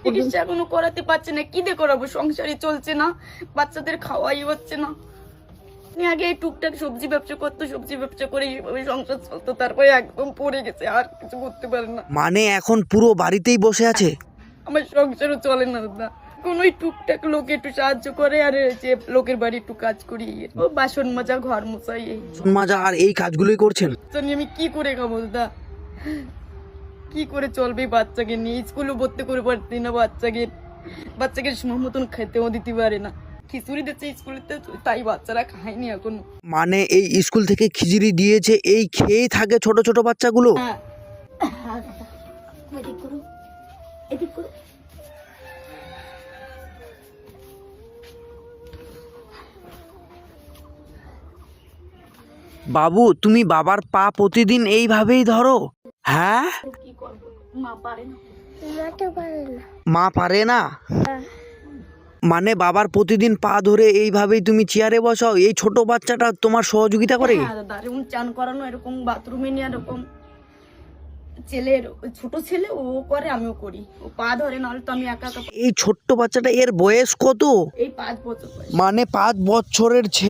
চিকিৎসা এখনো করাতে পারছে না, কি দিয়ে করাবো? সংসারই চলছে না, বাচ্চাদের খাওয়াই হচ্ছে না। আমি আগে টুকটাক সবজি ব্যবসা করতো, সবজি ব্যবসা করে সংসার চলতো, তারপরে একদম পড়ে গেছে, আর কিছু করতে পারে না। মানে এখন পুরো বাড়িতেই বসে আছে? আমার সংসারও চলে না দাদা, কোন ওই টুকটাক লোক একটু সাহায্য করে, আর যে লোকের বাড়ি একটু কাজ করি, ও বাসন মাজা, ঘর মোছাই, এই মাজা আর এই কাজগুলোই করছেন? জানি আমি কি করে খাবো দাদা, কি করে চলবে বাচ্চাকে নিয়ে? স্কুলে ভর্তি করে পারছি না, বাচ্চাকে সময় মতন খেতেও দিতে পারে না, খিচুড়ি দিচ্ছে স্কুলেতে, তাই বাচ্চারা খায়নি এখনো। মানে এই স্কুল থেকে খিচুড়ি দিয়েছে, এই খেয়েই থাকে ছোট ছোট বাচ্চাগুলো? হ্যাঁ, এদিক করো, এদিক করো। বাবু, তুমি বাবার পা প্রতিদিন এইভাবেই ধরো? হ্যাঁ, কি করবো, মা পারে না। মা পারে না? মানে বাবার প্রতিদিন পা ধরে এইভাবেই তুমি চেয়ারে বসাও? এই ছোট বাচ্চাটা তোমার সহযোগিতা করে? হ্যাঁ দাদা, এরকম চান করানো, এরকম বাথরুমে নিয়ে এরকম ছেলের, ছোট ছেলে ও করে, আমিও করি, ও পা ধরে, নাহলে তো আমি একা একা। এই ছোট্ট বাচ্চাটা, এর বয়স কত? এই 5 বছর বয়স। মানে 5 বছরের